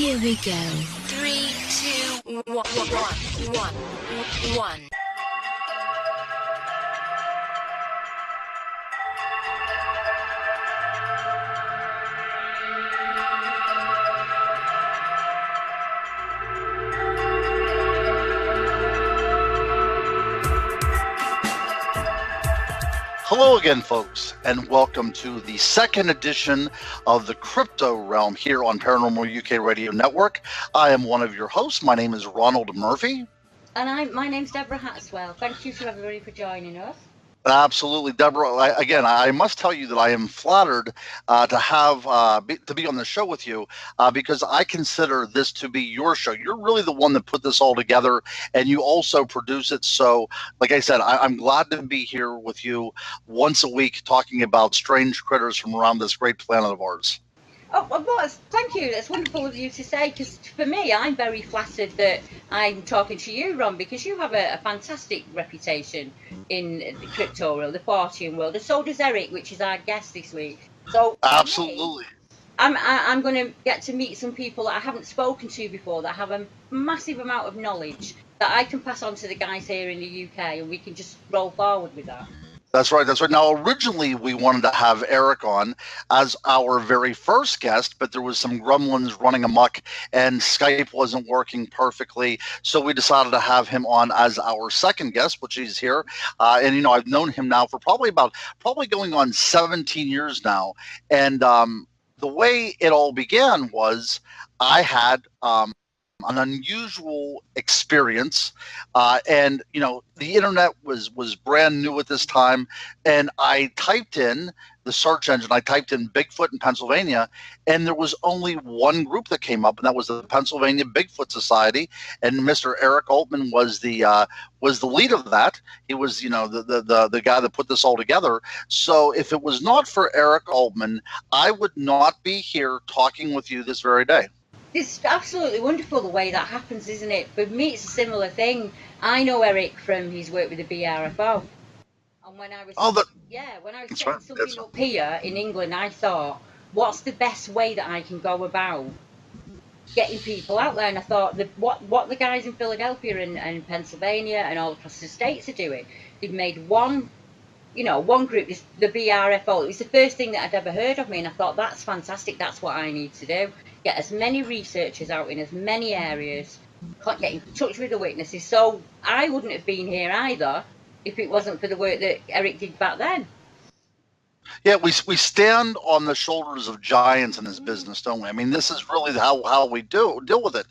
Here we go. 3, 2, 1. Hello again, folks, and welcome to the second edition of the Crypto Realm here on Paranormal UK Radio Network. I am one of your hosts. My name is Ronald Murphy. And my name's Deborah Hatswell. Thank you to everybody for joining us. Absolutely, Deborah. I must tell you that I am flattered to be on the show with you because I consider this to be your show. You're really the one that put this all together, and you also produce it. So, like I said, I'm glad to be here with you once a week talking about strange critters from around this great planet of ours. Oh, well, thank you. That's wonderful of you to say, because for me, I'm very flattered that I'm talking to you, Ron, because you have a fantastic reputation in the crypto world, the Fortean world, and so does Eric, which is our guest this week. So absolutely, I'm going to get to meet some people that I haven't spoken to before that have a massive amount of knowledge that I can pass on to the guys here in the UK, and we can just roll forward with that. That's right. Now, originally, we wanted to have Eric on as our very first guest, but there was some gremlins running amok and Skype wasn't working perfectly. So we decided to have him on as our second guest, which he's here. And I've known him now for probably going on 17 years now. And the way it all began was I had an unusual experience, and the internet was brand new at this time, and I typed in the search engine, I typed in Bigfoot in Pennsylvania, and there was only one group that came up, and that was the Pennsylvania Bigfoot Society, and Mr. Eric Altman was the lead of that. He was the guy that put this all together. So if it was not for Eric Altman, I would not be here talking with you this very day. It's absolutely wonderful the way that happens, isn't it? For me, it's a similar thing. I know Eric from his work with the BRFO. And when I was setting something up here in England, I thought, what's the best way that I can go about getting people out there? And I thought, what the guys in Philadelphia and Pennsylvania and all across the States are doing, they've made one group, the BRFO. It was the first thing that I'd ever heard of me, and I thought, that's fantastic, that's what I need to do. Get as many researchers out in as many areas, get in touch with the witnesses. So I wouldn't have been here either if it wasn't for the work that Eric did back then. Yeah, we stand on the shoulders of giants in this business, don't we? I mean, this is really how we deal with it.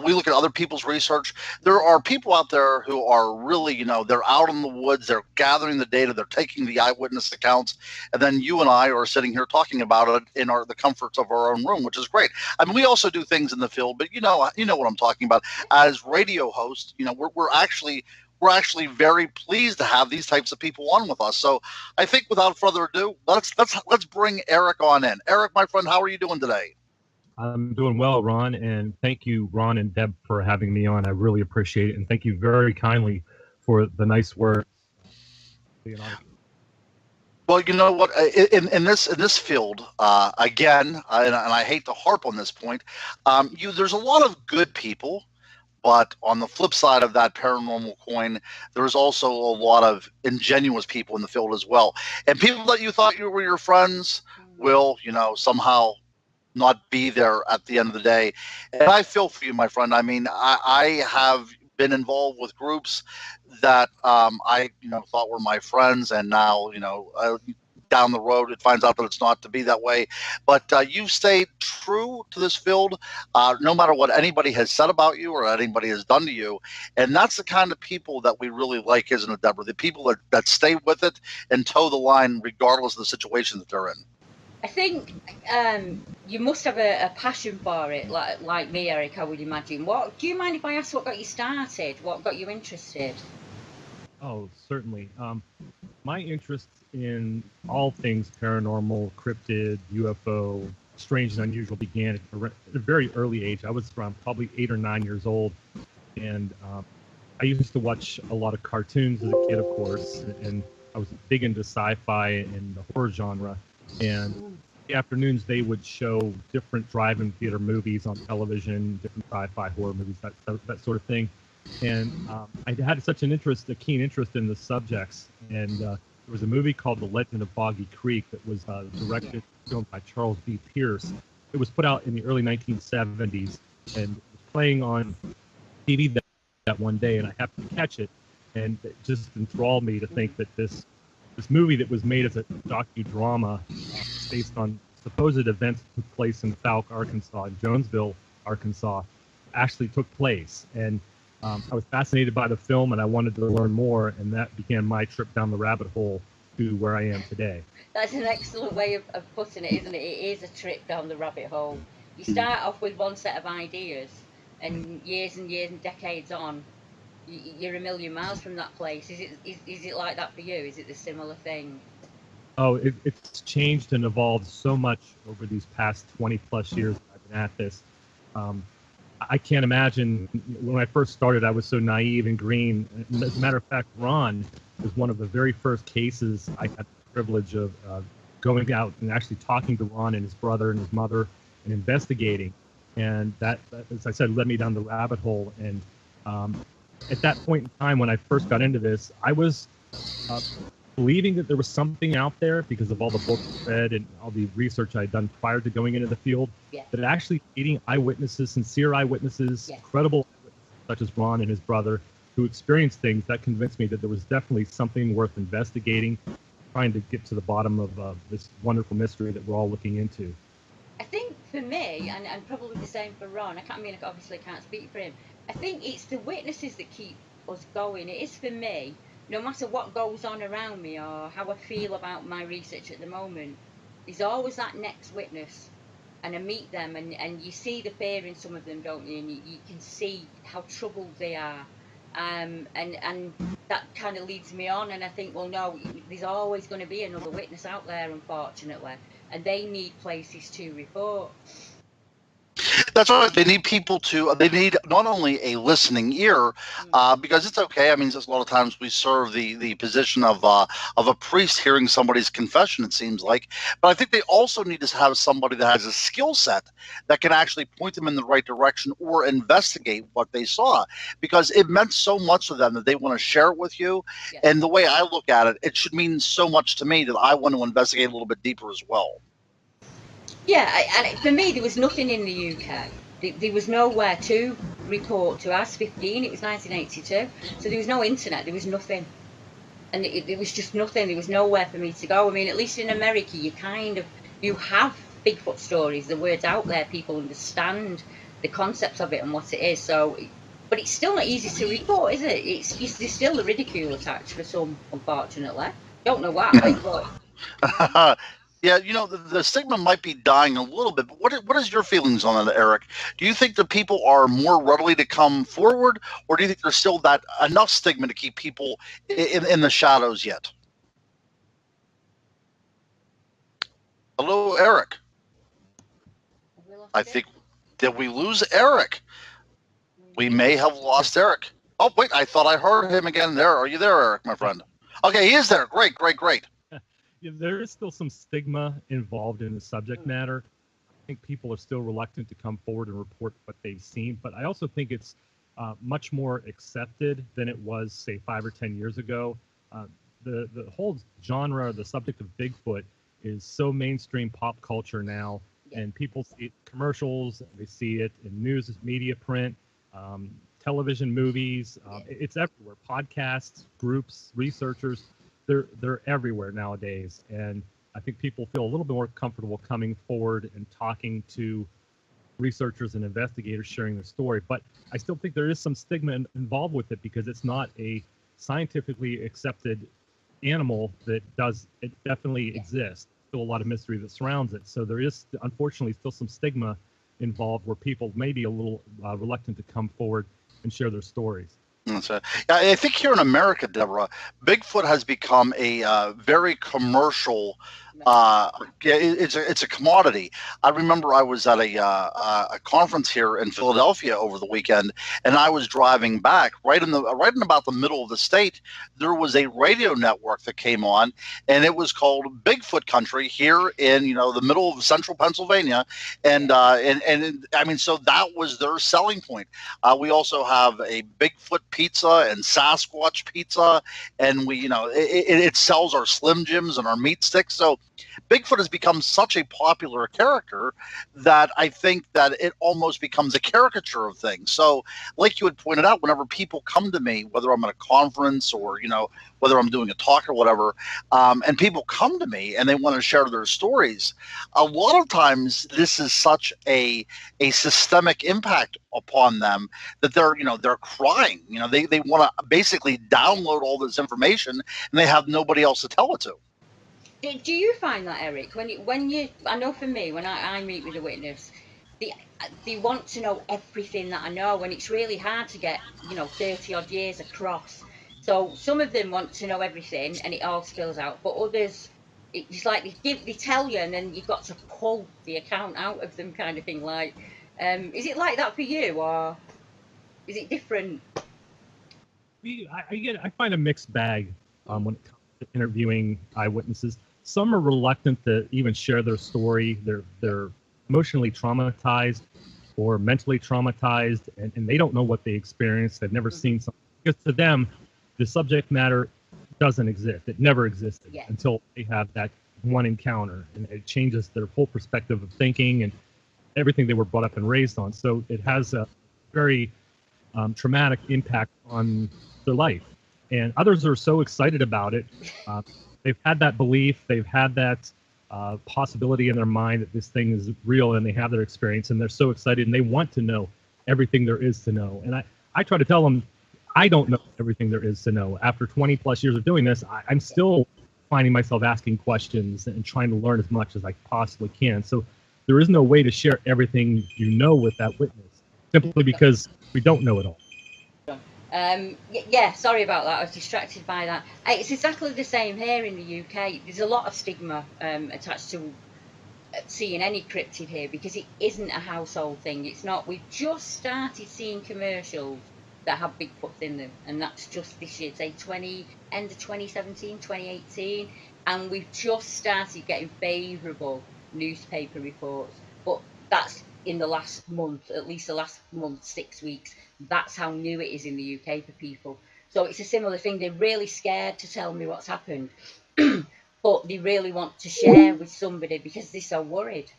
We look at other people's research. There are people out there who are really, they're out in the woods, they're gathering the data, they're taking the eyewitness accounts, and then you and I are sitting here talking about it in the comforts of our own room, which is great. I mean, we also do things in the field, but you know what I'm talking about. As radio hosts, we're actually very pleased to have these types of people on with us. So I think without further ado, let's bring Eric on in. Eric, my friend, how are you doing today? I'm doing well, Ron, and thank you, Ron and Deb, for having me on. I really appreciate it, and thank you very kindly for the nice words. Well, you know what? In this field, again, and I hate to harp on this point, there's a lot of good people. But on the flip side of that paranormal coin, there's also a lot of ingenuous people in the field as well. And people that you thought you were your friends will, somehow not be there at the end of the day. And I feel for you, my friend. I mean, I have been involved with groups that I thought were my friends, and now, down the road, it finds out that it's not to be that way. But you've stayed true to this field, no matter what anybody has said about you or anybody has done to you. And that's the kind of people that we really like, isn't it, Deborah? The people that stay with it and toe the line regardless of the situation that they're in. I think you must have a passion for it, like me, Eric, I would imagine. Do you mind if I ask what got you started? What got you interested? Oh, certainly. My interest in all things paranormal, cryptid, UFO, strange and unusual began at a very early age. I was around probably 8 or 9 years old, and I used to watch a lot of cartoons as a kid, of course, and I was big into sci-fi and the horror genre. And afternoons they would show different drive-in theater movies on television, different sci-fi horror movies, that sort of thing. And I had such a keen interest in the subjects. And there was a movie called The Legend of Boggy Creek that was directed and filmed by Charles B. Pierce. It was put out in the early 1970s and was playing on TV that one day, and I happened to catch it, and it just enthralled me to think that this movie that was made as a docudrama based on supposed events that took place in Fouke, Arkansas, and Jonesville, Arkansas, actually took place. And I was fascinated by the film, and I wanted to learn more, and that began my trip down the rabbit hole to where I am today. That's an excellent way of putting it, isn't it? It is a trip down the rabbit hole. You start off with one set of ideas, and years and decades on, you're a million miles from that place. Is it like that for you? Is it the similar thing? Oh, it's changed and evolved so much over these past 20 plus years that I've been at this. I can't imagine, when I first started, I was so naive and green. As a matter of fact, Ron was one of the very first cases I had the privilege of going out and actually talking to Ron and his brother and his mother and investigating. And that, as I said, led me down the rabbit hole. And at that point in time, when I first got into this, I was believing that there was something out there because of all the books I read and all the research I'd done prior to going into the field, but actually meeting eyewitnesses, sincere eyewitnesses, credible eyewitnesses such as Ron and his brother, who experienced things, that convinced me that there was definitely something worth investigating, trying to get to the bottom of this wonderful mystery that we're all looking into. I think for me, and probably the same for Ron, I obviously can't speak for him, I think it's the witnesses that keep us going. It is for me. No matter what goes on around me or how I feel about my research at the moment, there's always that next witness. And I meet them, and you see the fear in some of them, don't you? And you can see how troubled they are. And that kind of leads me on, and I think, well, no, there's always going to be another witness out there, unfortunately. And they need places to report. That's right. They need not only a listening ear, because it's okay. I mean, just a lot of times we serve the position of a priest hearing somebody's confession, it seems like. But I think they also need to have somebody that has a skill set that can actually point them in the right direction or investigate what they saw, because it meant so much to them that they want to share it with you. Yes. And the way I look at it, it should mean so much to me that I want to investigate a little bit deeper as well. Yeah, and for me, there was nothing in the UK. There was nowhere to report to. I was 15, it was 1982, so there was no internet, there was nothing. And it was just nothing, there was nowhere for me to go. I mean, at least in America, you have Bigfoot stories, the word's out there, people understand the concepts of it and what it is. So, but it's still not easy to report, is it? There's still the ridicule attached for some, unfortunately. Don't know why, but... Yeah, the stigma might be dying a little bit, but what is your feelings on that, Eric? Do you think that people are more readily to come forward, or do you think there's still that enough stigma to keep people in the shadows yet? Hello, Eric. I think, did we lose Eric? We may have lost Eric. Oh, wait, I thought I heard him again there. Are you there, Eric, my friend? Okay, he is there. Great. There is still some stigma involved in the subject matter. I think people are still reluctant to come forward and report what they've seen, but I also think it's much more accepted than it was, say, 5 or 10 years ago. The whole genre, the subject of Bigfoot, is so mainstream pop culture now, and people see it in commercials, they see it in news, media, print, television, movies. It's everywhere. Podcasts, groups, researchers. They're everywhere nowadays, and I think people feel a little bit more comfortable coming forward and talking to researchers and investigators, sharing their story. But I still think there is some stigma involved with it because it's not a scientifically accepted animal that definitely exists. Still a lot of mystery that surrounds it. So there is, unfortunately, still some stigma involved where people may be a little reluctant to come forward and share their stories. I think here in America, Deborah, Bigfoot has become a very commercial it's a commodity. I remember I was at a conference here in Philadelphia over the weekend, and I was driving back right in about the middle of the state. There was a radio network that came on, and it was called Bigfoot Country here in the middle of central Pennsylvania, and I mean, so that was their selling point. We also have a Bigfoot pizza and Sasquatch pizza, and it sells our Slim Jims and our meat sticks. So Bigfoot has become such a popular character that I think that it almost becomes a caricature of things. So, like you had pointed out, whenever people come to me, whether I'm at a conference or whether I'm doing a talk or whatever, and people come to me and they want to share their stories, a lot of times this is such a systemic impact upon them that they're crying. They want to basically download all this information and they have nobody else to tell it to. Do you find that, Eric, when you I know for me, when I meet with a witness, they want to know everything that I know, and it's really hard to get 30 odd years across. So some of them want to know everything and it all spills out, but others, it's like they tell you and then you've got to pull the account out of them, kind of thing. Like, is it like that for you, or is it different? I find a mixed bag when it comes to interviewing eyewitnesses. Some are reluctant to even share their story. They're emotionally traumatized or mentally traumatized, and they don't know what they experienced. They've never seen something. Because to them, the subject matter doesn't exist. It never existed until they have that one encounter, and it changes their whole perspective of thinking and everything they were brought up and raised on. So it has a very traumatic impact on their life. And others are so excited about it. They've had that belief, they've had that possibility in their mind that this thing is real, and they have their experience, and they're so excited, and they want to know everything there is to know. And I try to tell them, I don't know everything there is to know. After 20 plus years of doing this, I'm still finding myself asking questions and trying to learn as much as I possibly can. So there is no way to share everything with that witness, simply because we don't know it all. Yeah, sorry about that. I was distracted by that. It's exactly the same here in the UK. There's a lot of stigma attached to seeing any cryptid here because it isn't a household thing. It's not. We've just started seeing commercials that have Bigfoots in them, and that's just this year, say end of 2017, 2018, and we've just started getting favourable newspaper reports. But that's in the last month, at least the last month, 6 weeks. That's how new it is in the UK for people. So it's a similar thing. They're really scared to tell me what's happened, but they really want to share with somebody because they're so worried.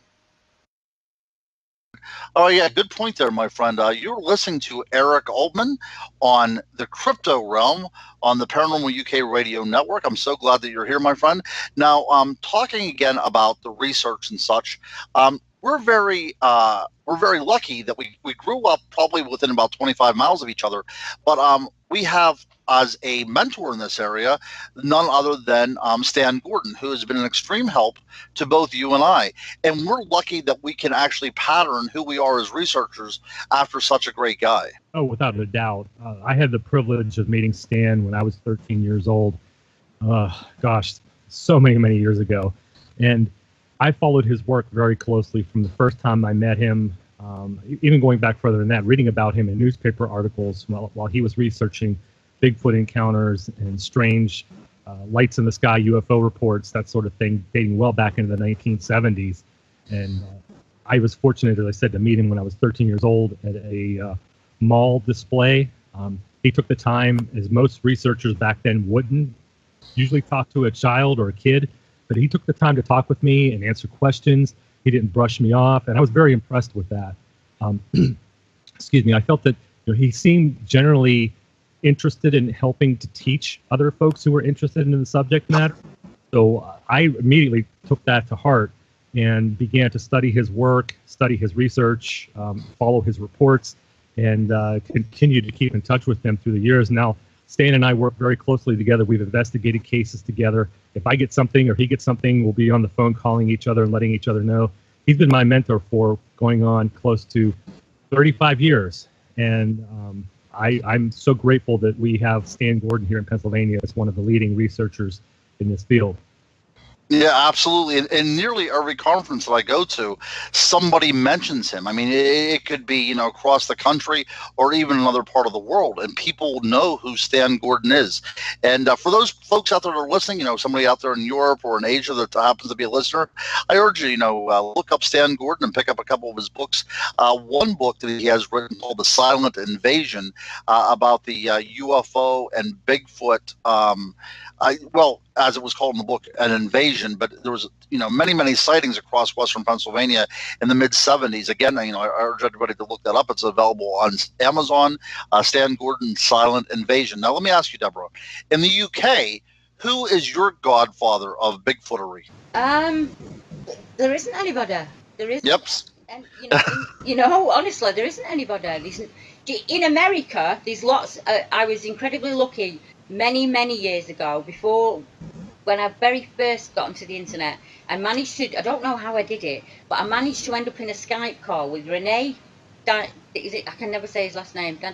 Oh, yeah, good point there, my friend. You're listening to Eric Altman on the Crypto Realm on the Paranormal UK Radio Network. I'm so glad that you're here, my friend. Now, talking again about the research and such, we're very lucky that we grew up probably within about 25 miles of each other, but we have as a mentor in this area none other than Stan Gordon, who has been an extreme help to both you and I, and we're lucky that we can actually pattern who we are as researchers after such a great guy. Oh, without a doubt. I had the privilege of meeting Stan when I was 13 years old. Gosh, so many years ago, and I followed his work very closely from the first time I met him, even going back further than that, reading about him in newspaper articles while he was researching Bigfoot encounters and strange lights in the sky UFO reports, that sort of thing, dating well back into the 1970s. And I was fortunate, as I said, to meet him when I was 13 years old at a mall display. He took the time, as most researchers back then wouldn't usually talk to a child or a kid, but he took the time to talk with me and answer questions. He didn't brush me off, and I was very impressed with that. Excuse me. I felt that he seemed generally interested in helping to teach other folks who were interested in the subject matter. So I immediately took that to heart and began to study his work, study his research, follow his reports, and continue to keep in touch with him through the years. Now, Stan and I work very closely together. We've investigated cases together. If I get something or he gets something, we'll be on the phone calling each other and letting each other know. He's been my mentor for going on close to 35 years. And I'm so grateful that we have Stan Gordon here in Pennsylvania as one of the leading researchers in this field. Yeah, absolutely. And nearly every conference that I go to, somebody mentions him. I mean, it could be, across the country or even another part of the world, and people know who Stan Gordon is. And for those folks out there that are listening, somebody out there in Europe or in Asia that happens to be a listener, I urge you, look up Stan Gordon and pick up a couple of his books. One book that he has written called The Silent Invasion, about the UFO and Bigfoot. As it was called in the book, an invasion, but there was, many, many sightings across Western Pennsylvania in the mid 70s. Again, I urge everybody to look that up. It's available on Amazon, Stan Gordon's Silent Invasion. Now, let me ask you, Deborah, in the UK, who is your godfather of Bigfootery? There isn't anybody. There isn't. Yep. And, honestly, there isn't anybody. In America, there's lots. I was incredibly lucky many, many years ago, when I very first got onto the internet. I managed to, I don't know how I did it, but I managed to end up in a Skype call with Renee. I can never say his last name. Bill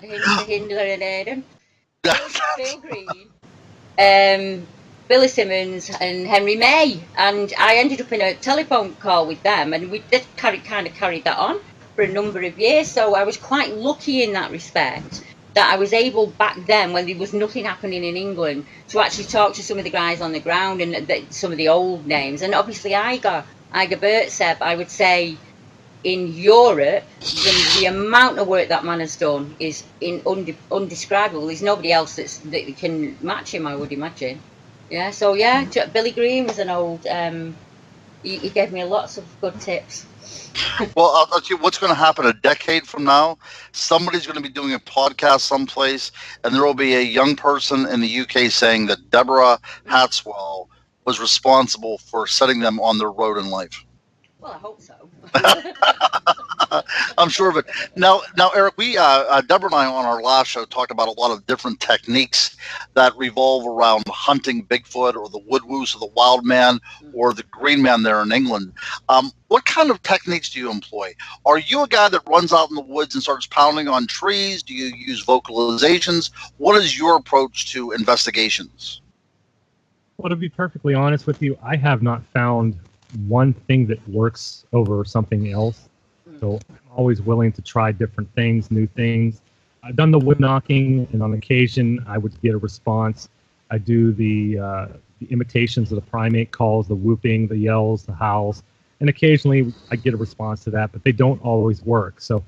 Green, Billy Simmons, and Henry May. And I ended up in a telephone call with them, and we did kind of carried that on for a number of years. So I was quite lucky in that respect, that I was able back then, when there was nothing happening in England, to actually talk to some of the guys on the ground and some of the old names. And obviously Iger Bertseb, I would say, in Europe, the amount of work that man has done is undescribable. There's nobody else that can match him, I would imagine. Yeah, so yeah, Billy Green was an old, he gave me lots of good tips. Well, I'll tell you what's going to happen a decade from now. Somebody's going to be doing a podcast someplace, and there will be a young person in the UK saying that Deborah Hatswell was responsible for setting them on their road in life. Well, I hope so. I'm sure of it. Now, Eric, we Deborah and I on our last show talked about a lot of different techniques that revolve around hunting Bigfoot or the woodwoos or the wild man or the green man there in England. What kind of techniques do you employ? Are you a guy that runs out in the woods and starts pounding on trees? Do you use vocalizations? What is your approach to investigations? Well, to be perfectly honest with you, I have not found one thing that works over something else. So I'm always willing to try different things, new things. I've done the wood knocking, and on occasion I would get a response. I do the imitations of the primate calls, the whooping, the yells, the howls, and occasionally I get a response to that, but they don't always work. So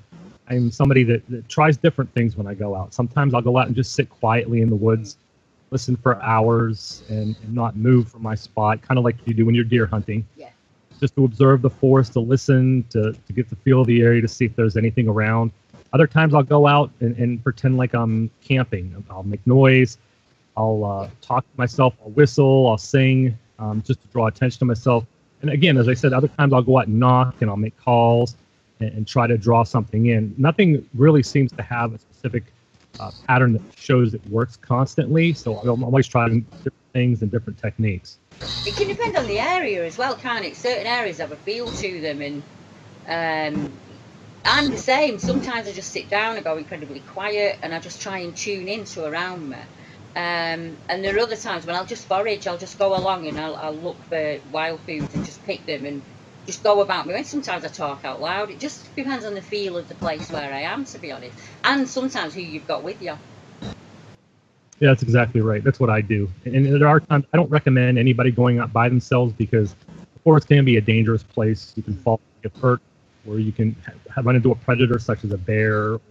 I'm somebody that tries different things when I go out. Sometimes I'll go out and just sit quietly in the woods, listen for hours, and not move from my spot, kind of like you do when you're deer hunting. Yeah. Just to observe the forest, to listen, to get the feel of the area, to see if there's anything around. Other times I'll go out and pretend like I'm camping. I'll make noise. I'll talk to myself. I'll whistle. I'll sing, just to draw attention to myself. And again, as I said, other times I'll go out and knock, and I'll make calls and try to draw something in. Nothing really seems to have a specific pattern that shows it works constantly. So I'm always trying different things and different techniques. It can depend on the area as well, can't it? Certain areas have a feel to them, and I'm the same. Sometimes I just sit down and go incredibly quiet, and I just try and tune into around me. And there are other times when I'll just forage. I'll just go along and I'll look for wild foods and just pick them and just go about me. And sometimes I talk out loud. It just depends on the feel of the place where I am, to be honest, and sometimes who you've got with you. Yeah, that's exactly right. That's what I do. And there are times I don't recommend anybody going out by themselves, because the forest can be a dangerous place. You can fall, get hurt, or you can run into a predator such as a bear or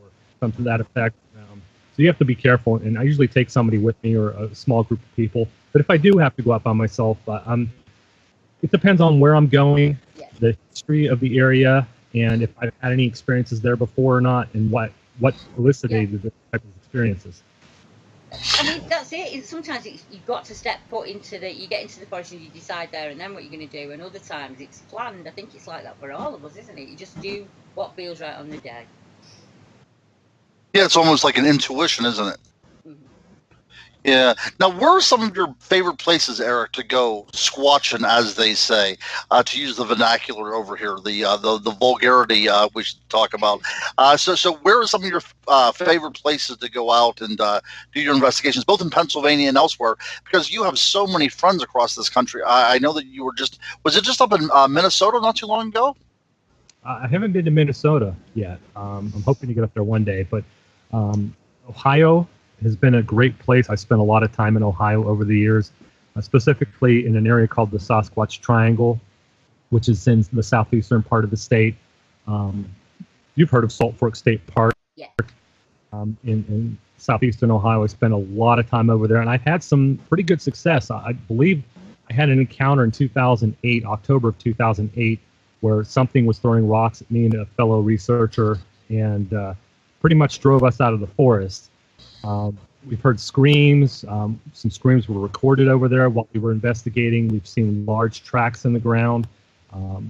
something to that effect. So you have to be careful. And I usually take somebody with me or a small group of people. But if I do have to go out by myself, it depends on where I'm going, the history of the area, and if I've had any experiences there before or not, and what elicited the type of experiences. I mean, that's it. Sometimes you've got to step foot you get into the forest and you decide there and then what you're going to do. And other times it's planned. I think it's like that for all of us, isn't it? You just do what feels right on the day. Yeah, it's almost like an intuition, isn't it? Yeah. Now, where are some of your favorite places, Eric, to go squatching, as they say, to use the vernacular over here, the vulgarity we should talk about. So where are some of your favorite places to go out and do your investigations, both in Pennsylvania and elsewhere? Because you have so many friends across this country. I know that you were was it just up in Minnesota not too long ago? I haven't been to Minnesota yet. I'm hoping to get up there one day, but Ohio has been a great place. I spent a lot of time in Ohio over the years, specifically in an area called the Sasquatch Triangle, which is in the southeastern part of the state. You've heard of Salt Fork State Park. Yeah. In southeastern Ohio. I spent a lot of time over there, and I've had some pretty good success. I believe I had an encounter in 2008, October of 2008, where something was throwing rocks at me and a fellow researcher, and pretty much drove us out of the forest. We've heard screams. Some screams were recorded over there while we were investigating. We've seen large tracks in the ground.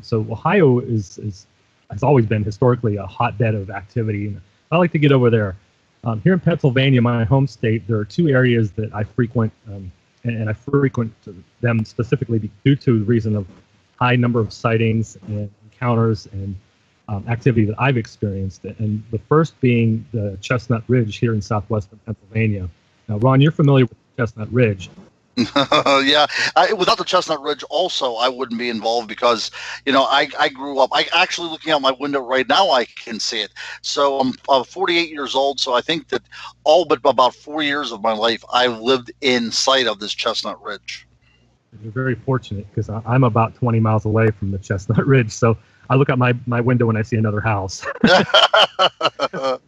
So Ohio has always been historically a hotbed of activity. And I like to get over there. Here in Pennsylvania, my home state, there are two areas that I frequent, and I frequent them specifically due to the reason of high number of sightings and encounters and activity that I've experienced, and the first being the Chestnut Ridge here in southwestern Pennsylvania. Now, Ron, you're familiar with Chestnut Ridge. Yeah, without the Chestnut Ridge, also, I wouldn't be involved because, I grew up. I actually, looking out my window right now, I can see it. So I'm 48 years old. So I think that all but about 4 years of my life, I've lived in sight of this Chestnut Ridge. You're very fortunate because I'm about 20 miles away from the Chestnut Ridge. So I look out my window when I see another house.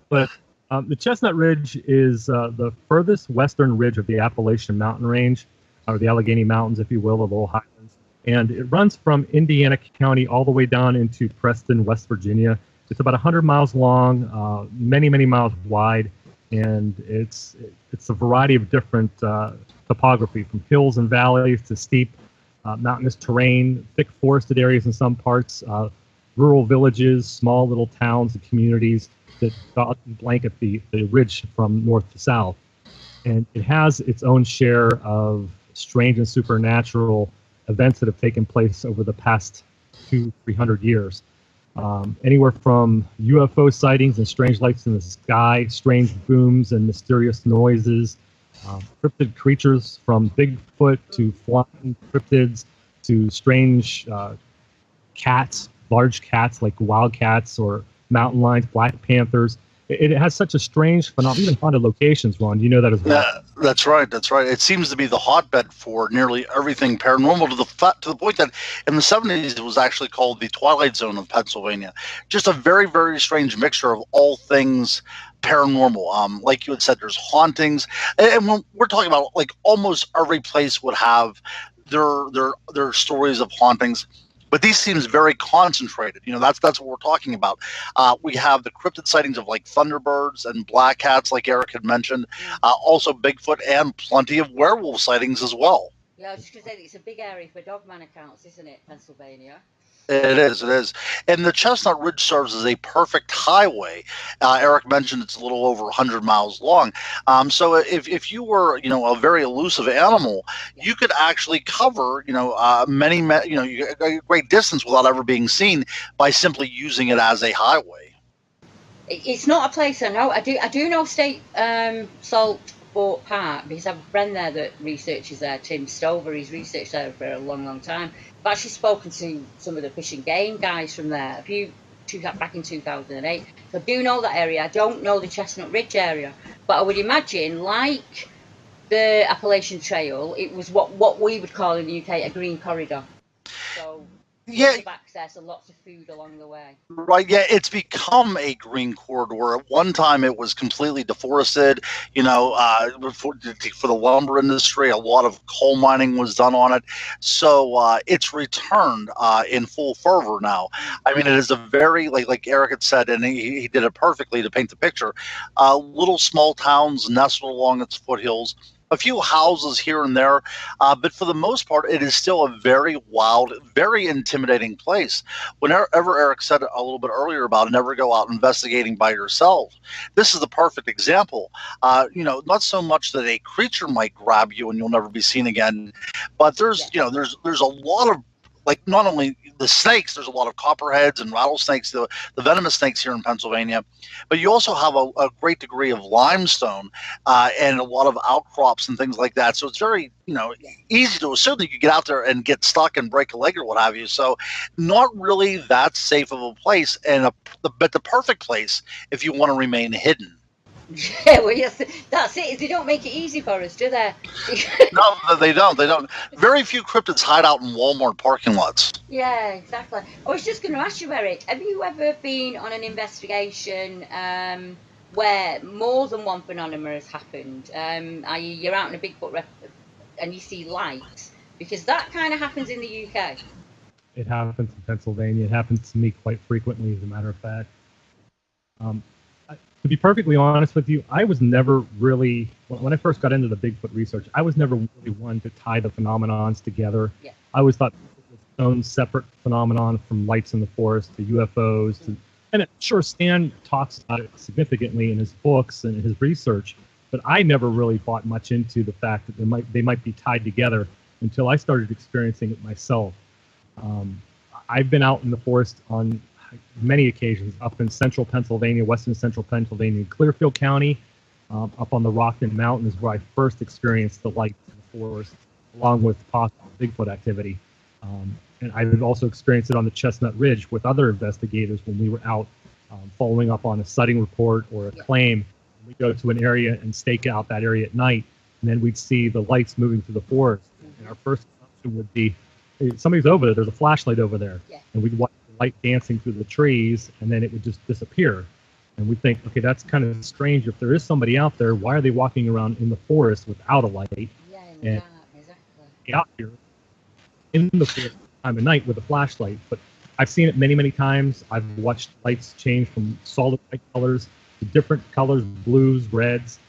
But the Chestnut Ridge is the furthest western ridge of the Appalachian mountain range, or the Allegheny Mountains, if you will, the Little Highlands. And it runs from Indiana County all the way down into Preston, West Virginia. It's about 100 miles long, many, many miles wide, and it's a variety of different topography, from hills and valleys to steep mountainous terrain, thick forested areas in some parts, rural villages, small little towns and communities that blanket the ridge from north to south. And it has its own share of strange and supernatural events that have taken place over the past 200-300 years. Anywhere from UFO sightings and strange lights in the sky, strange booms and mysterious noises, cryptid creatures from Bigfoot to flying cryptids to strange cats, large cats like wildcats or mountain lions, black panthers. It has such a strange phenomenon, even haunted locations, Ron. You know that as well. Yeah, that's right. That's right. It seems to be the hotbed for nearly everything paranormal, to the point that in the 70s it was actually called the Twilight Zone of Pennsylvania. Just a very, very strange mixture of all things paranormal. Like you had said, there's hauntings, and when we're talking about, like, almost every place would have their stories of hauntings. But these seems very concentrated. That's what we're talking about. We have the cryptid sightings of, like, thunderbirds and black cats, like Eric had mentioned. Also Bigfoot, and plenty of werewolf sightings as well. Yeah, I was just going to say, it's a big area for dogman accounts, isn't it, Pennsylvania? It is. And the Chestnut Ridge serves as a perfect highway. Eric mentioned it's a little over 100 miles long. So if you were, a very elusive animal, you could actually cover, a great distance without ever being seen by simply using it as a highway. It's not a place I know. I do know State Salt Fork Park because I have a friend there that researches there, Tim Stover. He's researched there for a long, long time. I've actually spoken to some of the fish and game guys from there back in 2008. So I do know that area. I don't know the Chestnut Ridge area, but I would imagine, like the Appalachian Trail, it was what we would call in the UK a green corridor. So lots of access and lots of food along the way. Right, yeah, it's become a green corridor. At one time, it was completely deforested. For the lumber industry, a lot of coal mining was done on it. So it's returned in full fervor now. I mean, it is a very, like Eric had said, and he did it perfectly to paint the picture. Little small towns nestled along its foothills. a few houses here and there, but for the most part, it is still a very wild, very intimidating place. Whenever Eric said a little bit earlier about never go out investigating by yourself, this is the perfect example. Not so much that a creature might grab you and you'll never be seen again, but there's a lot of, like, not only the snakes, there's a lot of copperheads and rattlesnakes, the venomous snakes here in Pennsylvania, but you also have a great degree of limestone and a lot of outcrops and things like that. So it's very, easy to assume that you could get out there and get stuck and break a leg or what have you. So not really that safe of a place, but the perfect place if you want to remain hidden. Yeah, well, yes, that's it. They don't make it easy for us, do they? No, they don't. They don't. Very few cryptids hide out in Walmart parking lots. Yeah, exactly. I was just going to ask you, Eric, have you ever been on an investigation where more than one phenomenon has happened? I.e., you're out in a Bigfoot and you see lights? Because that kind of happens in the UK. It happens in Pennsylvania. It happens to me quite frequently, as a matter of fact. To be perfectly honest with you, I was never really, when I first got into the Bigfoot research, I was never really one to tie the phenomenons together. Yeah. I always thought it was its own separate phenomenon, from lights in the forest to UFOs. And sure, Stan talks about it significantly in his books and his research, but I never really bought much into the fact that they might be tied together until I started experiencing it myself. I've been out in the forest on many occasions up in central Pennsylvania, western central Pennsylvania, Clearfield County, up on the Rockton Mountains, where I first experienced the lights in the forest, along with possible Bigfoot activity. And I've also experienced it on the Chestnut Ridge with other investigators when we were out following up on a sighting report or a claim. We go to an area and stake out that area at night, and then we'd see the lights moving through the forest. And our first assumption would be, hey, somebody's over there, there's a flashlight over there. Yeah. And we'd watch light dancing through the trees, and then it would just disappear. And we think, okay, that's kind of strange. If there is somebody out there, why are they walking around in the forest without a light? Yeah, exactly. Out here in the forest time of night with a flashlight. But I've seen it many, many times. I've watched lights change from solid white colors to different colors, blues, reds.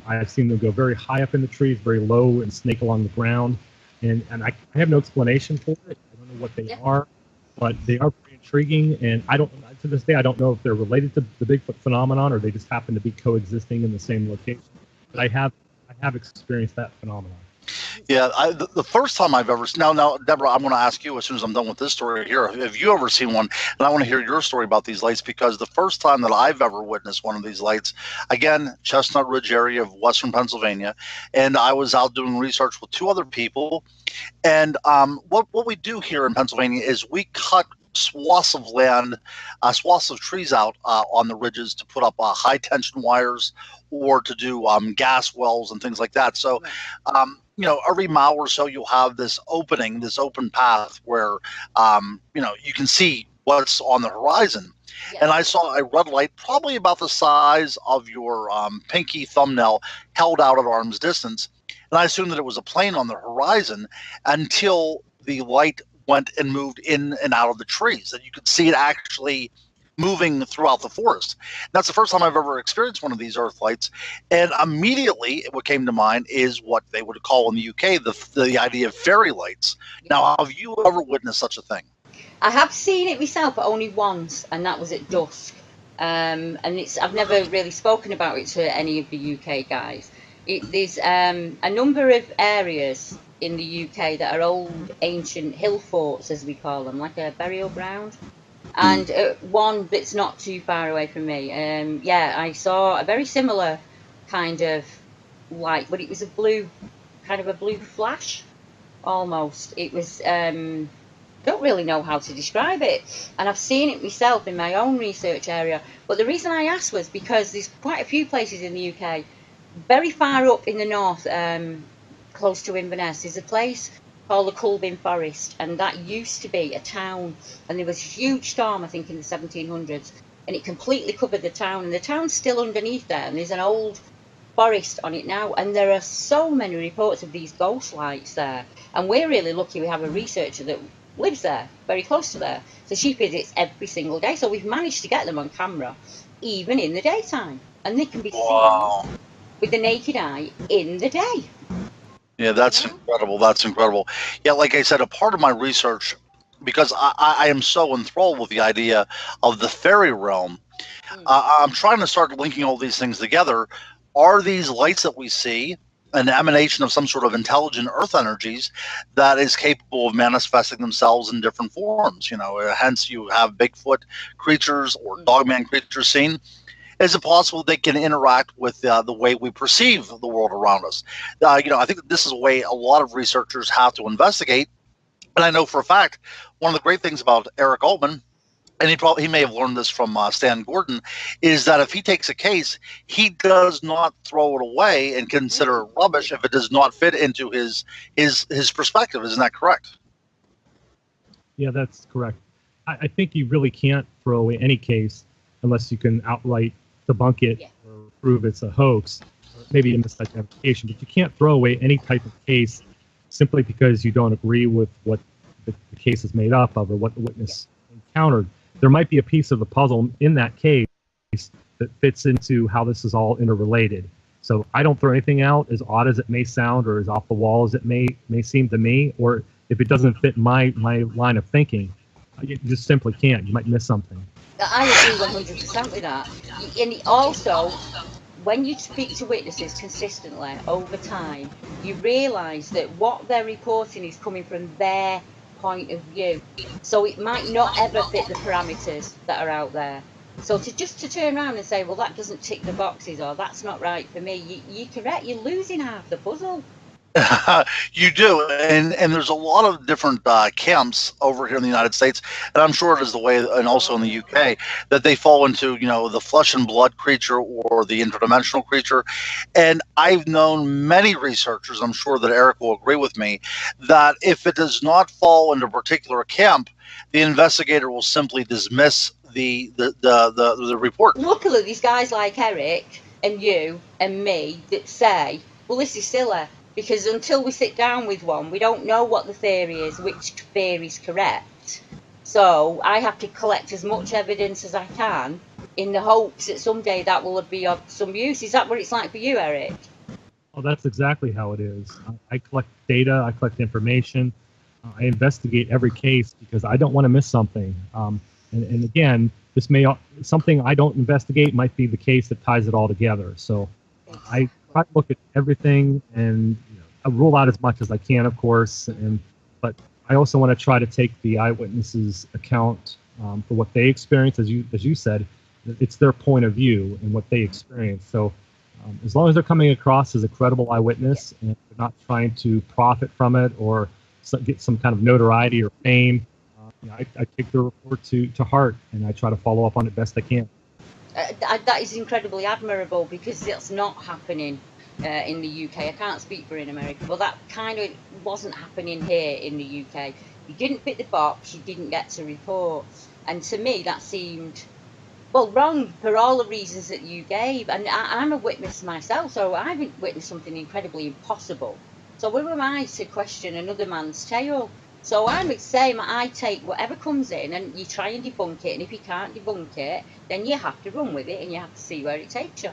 I've seen them go very high up in the trees, very low, and snake along the ground. And I have no explanation for it. I don't know what they are. But they are pretty intriguing, and to this day, I don't know if they're related to the Bigfoot phenomenon or they just happen to be coexisting in the same location. But I have experienced that phenomenon. Yeah, the first time I've ever now, Deborah, I'm going to ask you as soon as I'm done with this story here. Have you ever seen one? And I want to hear your story about these lights, because the first time that I've ever witnessed one of these lights, again, Chestnut Ridge area of western Pennsylvania, and I was out doing research with two other people. And what we do here in Pennsylvania is we cut swaths of land, swaths of trees out on the ridges to put up high tension wires or to do gas wells and things like that. So, every mile or so you'll have this opening, this open path where, you can see what's on the horizon. Yeah. And I saw a red light probably about the size of your pinky thumbnail held out at arm's distance. And I assumed that it was a plane on the horizon until the light went and moved in and out of the trees, that you could see it actually moving throughout the forest. And that's the first time I've ever experienced one of these earth lights. And immediately what came to mind is what they would call in the UK the idea of fairy lights. Now, have you ever witnessed such a thing? I have seen it myself, but only once, and that was at dusk. And I've never really spoken about it to any of the UK guys. There's a number of areas in the UK that are old ancient hill forts, as we call them, like a burial ground. And one that's not too far away from me, I saw a very similar kind of light, but it was a blue flash, almost. It was, don't really know how to describe it. And I've seen it myself in my own research area. But the reason I asked was because there's quite a few places in the UK, very far up in the north, close to Inverness, is a place called the Culbin Forest, and that used to be a town, and there was a huge storm, I think, in the 1700s, and it completely covered the town, and the town's still underneath there, and there's an old forest on it now, and there are so many reports of these ghost lights there, and we're really lucky we have a researcher that lives there, very close to there, so she visits every single day, so we've managed to get them on camera, even in the daytime, and they can be seen with the naked eye in the day. Yeah, that's incredible. That's incredible. Yeah, like I said, a part of my research, because I am so enthralled with the idea of the fairy realm, I'm trying to start linking all these things together. Are these lights that we see an emanation of some sort of intelligent earth energies that is capable of manifesting themselves in different forms? Hence you have Bigfoot creatures or dogman creatures seen. Is it possible they can interact with the way we perceive the world around us? I think that this is a way a lot of researchers have to investigate. And I know for a fact, one of the great things about Eric Altman, and he may have learned this from Stan Gordon, is that if he takes a case, he does not throw it away and consider it rubbish if it does not fit into his perspective. Isn't that correct? Yeah, that's correct. I think you really can't throw away any case unless you can outright debunk it or prove it's a hoax, or maybe a misidentification. But you can't throw away any type of case simply because you don't agree with what the case is made up of or what the witness encountered. There might be a piece of the puzzle in that case that fits into how this is all interrelated. So I don't throw anything out, as odd as it may sound or as off the wall as it may seem to me, or if it doesn't fit my line of thinking. You just simply can't. You might miss something. I agree 100% with that. And also, when you speak to witnesses consistently over time, you realise that what they're reporting is coming from their point of view. So it might not ever fit the parameters that are out there. So to turn around and say, well, that doesn't tick the boxes, or that's not right for me, you're correct. You're losing half the puzzle. You do, and there's a lot of different camps over here in the United States, and I'm sure it is the way, and also in the UK, that they fall into the flesh and blood creature or the interdimensional creature. And I've known many researchers, I'm sure that Eric will agree with me, that if it does not fall into a particular camp, the investigator will simply dismiss the report. Luckily, these guys like Eric and you and me that say, well, this is silly. Because until we sit down with one, we don't know what the theory is, which theory is correct. So I have to collect as much evidence as I can in the hopes that someday that will be of some use. Is that what it's like for you, Eric? Well, that's exactly how it is. I collect data, I collect information, I investigate every case because I don't want to miss something. And again, something I don't investigate might be the case that ties it all together. So I try to look at everything and I rule out as much as I can, of course. But I also want to try to take the eyewitnesses' account for what they experience, as you said. It's their point of view and what they experience. So as long as they're coming across as a credible eyewitness and they're not trying to profit from it or get some kind of notoriety or fame, I take their report to heart and I try to follow up on it best I can. That is incredibly admirable because that's not happening in the UK. I can't speak for in America, but that kind of wasn't happening here in the UK. You didn't fit the box, you didn't get to report. And to me, that seemed, wrong for all the reasons that you gave. And I'm a witness myself, so I've witnessed something incredibly impossible. So who am I to question another man's tale? So I'm the same. I take whatever comes in and you try and debunk it. And if you can't debunk it, then you have to run with it and you have to see where it takes you.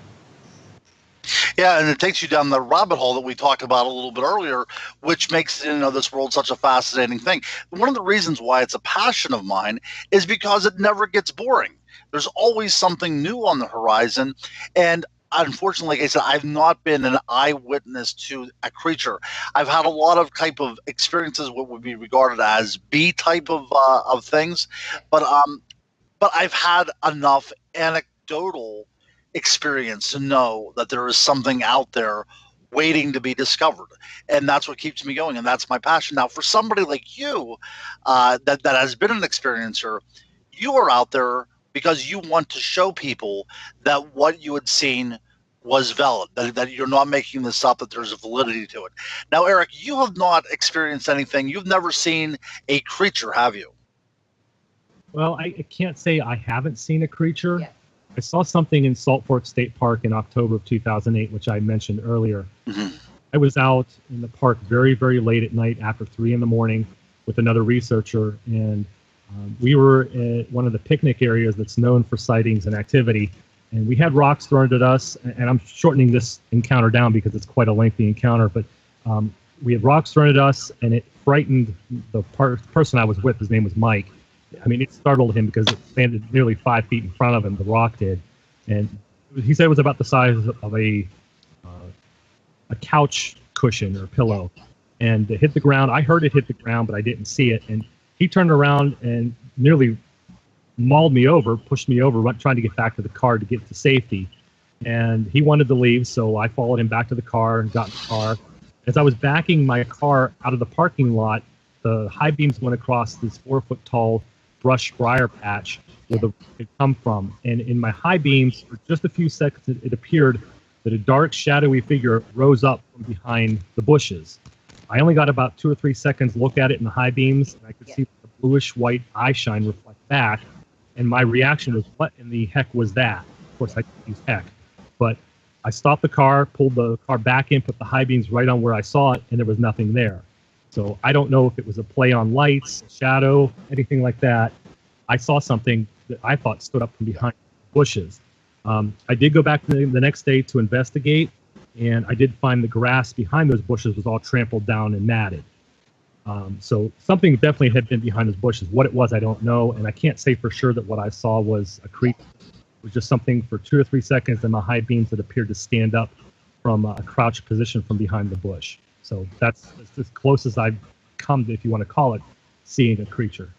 Yeah, and it takes you down the rabbit hole that we talked about a little bit earlier, which makes this world such a fascinating thing. One of the reasons why it's a passion of mine is because it never gets boring. There's always something new on the horizon, and unfortunately, like I said, I've not been an eyewitness to a creature. I've had a lot of type of experiences, what would be regarded as B type of things, but I've had enough anecdotal experience to know that there is something out there waiting to be discovered, and that's what keeps me going, and that's my passion. Now, for somebody like you, that has been an experiencer, you are out there because you want to show people that what you had seen was valid, that you're not making this up, that there's a validity to it. Now, Eric, you have not experienced anything. You've never seen a creature, have you? Well, I can't say I haven't seen a creature. Yeah. I saw something in Salt Fork State Park in October of 2008, which I mentioned earlier. Mm-hmm. I was out in the park very, very late at night after 3 a.m. with another researcher, and we were at one of the picnic areas that's known for sightings and activity. and we had rocks thrown at us. And I'm shortening this encounter down because it's quite a lengthy encounter. But we had rocks thrown at us, and it frightened the person I was with. His name was Mike. I mean, it startled him because it landed nearly 5 feet in front of him. The rock did, and he said it was about the size of a couch cushion or pillow, and it hit the ground. I heard it hit the ground, but I didn't see it. And he turned around and nearly mauled me over, pushed me over, trying to get back to the car to get to safety. And he wanted to leave, so I followed him back to the car and got in the car. As I was backing my car out of the parking lot, the high beams went across this 4-foot tall brush briar patch where the rock had come from. And in my high beams, for just a few seconds, it appeared that a dark, shadowy figure rose up from behind the bushes. I only got about 2 or 3 seconds look at it in the high beams, and I could see the bluish-white eye shine reflect back. And my reaction was, what in the heck was that? Of course, I couldn't use heck. But I stopped the car, pulled the car back in, put the high beams right on where I saw it, and there was nothing there. So I don't know if it was a play on lights, shadow, anything like that. I saw something that I thought stood up from behind bushes. I did go back the next day to investigate, and I did find the grass behind those bushes was all trampled down and matted. So something definitely had been behind those bushes. What it was, I don't know, and I can't say for sure that what I saw was a creature. It was just something for 2 or 3 seconds in my high beams that appeared to stand up from a crouched position from behind the bush. So that's as close as I've come to, if you want to call it, seeing a creature.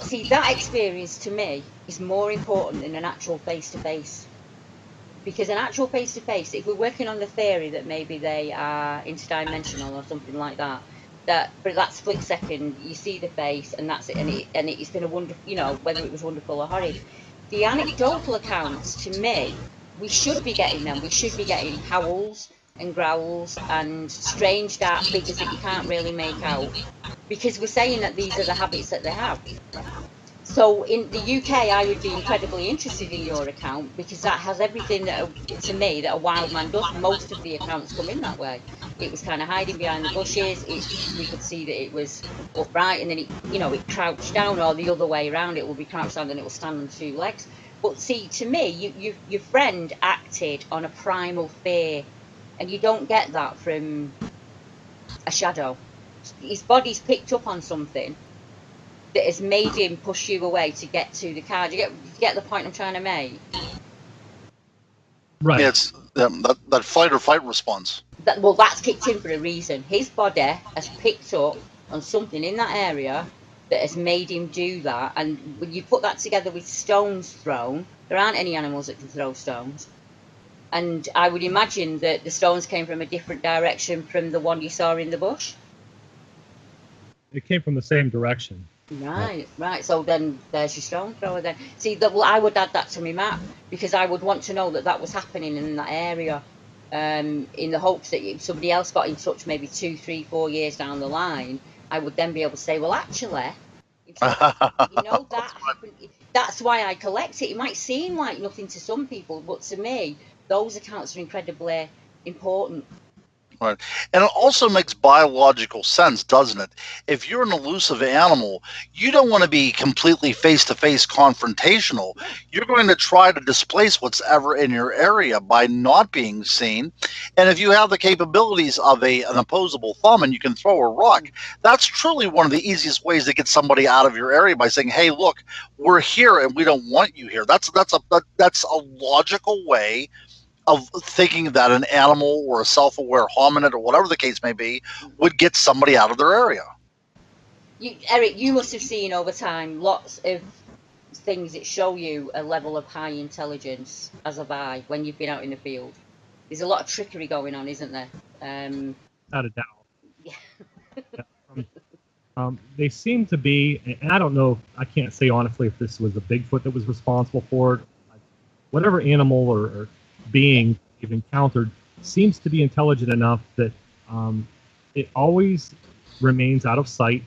See, that experience to me is more important than an actual face-to-face. Because an actual face-to-face, if we're working on the theory that maybe they are interdimensional or something like that, that for that split second you see the face and that's it, and it's been a wonderful, you know, whether it was wonderful or horrid. The anecdotal accounts, to me, we should be getting them. We should be getting howls and growls and strange dark figures that you can't really make out, because we're saying that these are the habits that they have. So in the UK, I would be incredibly interested in your account, because that has everything that, to me, that a wild man does. Most of the accounts come in that way. It was kind of hiding behind the bushes. We could see that it was upright, and then it crouched down, or the other way around. It will be crouched down and it will stand on 2 legs. But see, to me, your friend acted on a primal fear, and you don't get that from a shadow. His body's picked up on something that has made him push you away to get to the car. Do you get the point I'm trying to make? Right. Yeah, it's that fight or flight response. That's kicked in for a reason. His body has picked up on something in that area that has made him do that. And when you put that together with stones thrown, there aren't any animals that can throw stones. And I would imagine that the stones came from a different direction from the one you saw in the bush. It came from the same direction. Right. So then there's your stone thrower then. See, I would add that to my map, because I would want to know that was happening in that area, in the hopes that if somebody else got in touch maybe 2, 3, 4 years down the line, I would then be able to say, well, actually, that happened. That's why I collect it. It might seem like nothing to some people, but to me, those accounts are incredibly important. Right. And it also makes biological sense, doesn't it? If you're an elusive animal, you don't want to be completely face-to-face confrontational. You're going to try to displace what's ever in your area by not being seen. And if you have the capabilities of an opposable thumb and you can throw a rock, that's truly one of the easiest ways to get somebody out of your area, by saying, hey, look, we're here and we don't want you here. That's a logical way of thinking that an animal or a self-aware hominid or whatever the case may be would get somebody out of their area. Eric, you must have seen over time lots of things that show you a level of high intelligence as a bi when you've been out in the field. There's a lot of trickery going on, isn't there? Without a doubt. Yeah. They seem to be, and I don't know, I can't say honestly if this was a Bigfoot that was responsible for it. Whatever animal or being you've encountered seems to be intelligent enough that it always remains out of sight.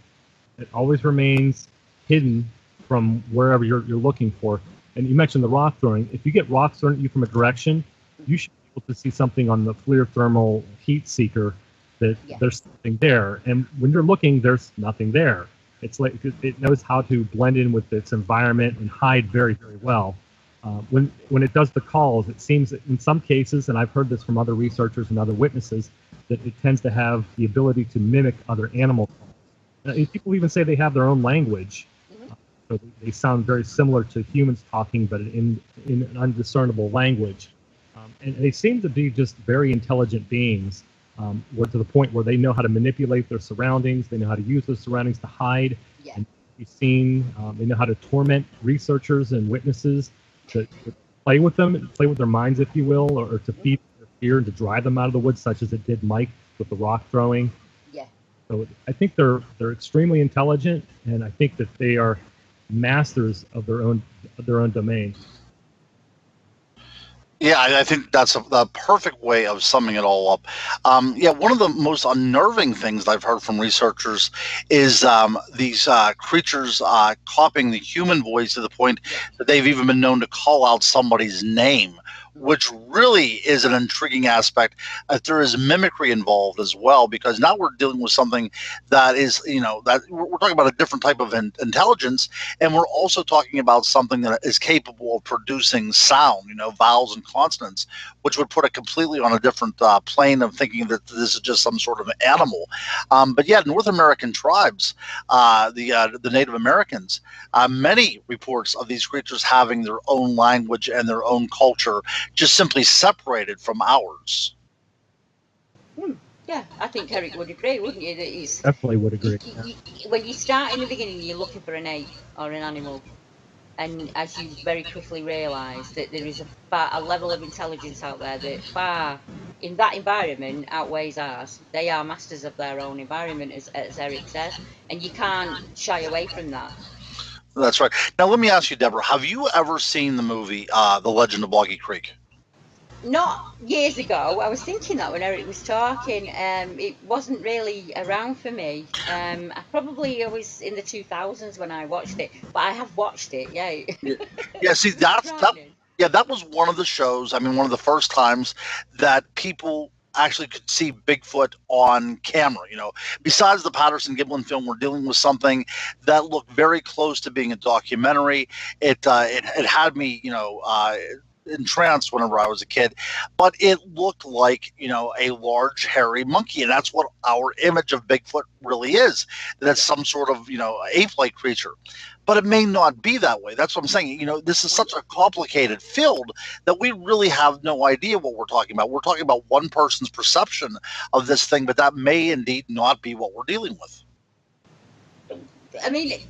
It always remains hidden from wherever you're looking for. And you mentioned the rock throwing. If you get rocks thrown at you from a direction, you should be able to see something on the FLIR thermal heat seeker that there's something there. And when you're looking, there's nothing there. It's like it knows how to blend in with its environment and hide very, very well. when it does the calls, it seems that in some cases, and I've heard this from other researchers and other witnesses, that it tends to have the ability to mimic other animal calls. People even say they have their own language. So they sound very similar to humans talking, but in an undiscernible language. And they seem to be just very intelligent beings, to the point where they know how to manipulate their surroundings. They know how to use their surroundings to hide and be seen. They know how to torment researchers and witnesses, to play with them, play with their minds, if you will, or to feed their fear and to drive them out of the woods, such as it did Mike with the rock throwing. Yeah. So I think they're extremely intelligent, and I think that they are masters of their own domain. Yeah, I think that's the perfect way of summing it all up. One of the most unnerving things I've heard from researchers is these creatures copying the human voice to the point that they've even been known to call out somebody's name, which really is an intriguing aspect. There is mimicry involved as well, because now we're dealing with something that is, that we're talking about a different type of intelligence, and we're also talking about something that is capable of producing sound, vowels and consonants, which would put it completely on a different plane of thinking that this is just some sort of animal. But yeah, North American tribes, the Native Americans, many reports of these creatures having their own language and their own culture, just simply separated from ours. Yeah, I think Eric would agree, wouldn't you? That he's, definitely would agree. When you start in the beginning, you're looking for an ape or an animal, and as you very quickly realise that there is a level of intelligence out there that far in that environment outweighs ours. They are masters of their own environment, as Eric says, and you can't shy away from that. That's right. Now, let me ask you, Deborah, have you ever seen the movie The Legend of Boggy Creek? Not years ago. I was thinking that when Eric was talking. It wasn't really around for me. I was in the 2000s when I watched it, but I have watched it, Yeah, see, that was one of the shows, one of the first times that people actually could see Bigfoot on camera. Besides the Patterson Gimlin film, we're dealing with something that looked very close to being a documentary. It had me, entranced whenever I was a kid, but it looked like, a large hairy monkey, and that's what our image of Bigfoot really is. That's some sort of, ape-like creature. But it may not be that way. That's what I'm saying. This is such a complicated field that we really have no idea what we're talking about. We're talking about one person's perception of this thing, but that may indeed not be what we're dealing with. I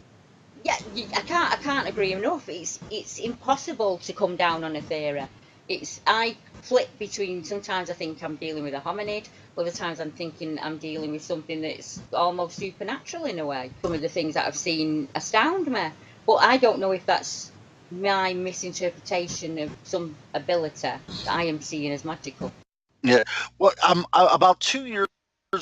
can't agree enough. It's impossible to come down on a theory. I flip between, sometimes I think I'm dealing with a hominid, other times I'm thinking I'm dealing with something that's almost supernatural in a way. Some of the things that I've seen astound me, but I don't know if that's my misinterpretation of some ability that I am seeing as magical. Yeah, well, about 2 years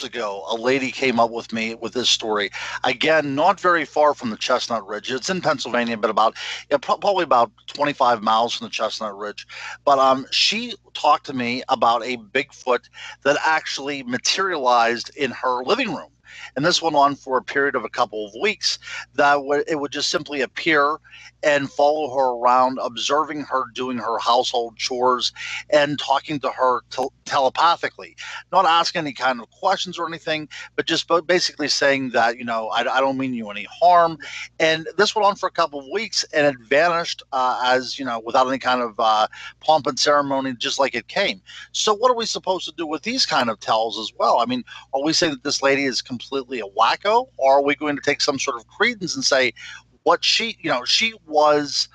ago, a lady came up with me with this story. Again, not very far from the Chestnut Ridge. It's in Pennsylvania, but probably about 25 miles from the Chestnut Ridge. But she talked to me about a Bigfoot that actually materialized in her living room. And this went on for a period of a couple of weeks. It would just simply appear and follow her around, observing her doing her household chores and talking to her telepathically, not asking any kind of questions or anything, but just basically saying that, I don't mean you any harm. And this went on for a couple of weeks, and it vanished without any kind of pomp and ceremony, just like it came. So what are we supposed to do with these kind of tells as well? Are we saying that this lady is completely a wacko, or are we going to take some sort of credence and say what she was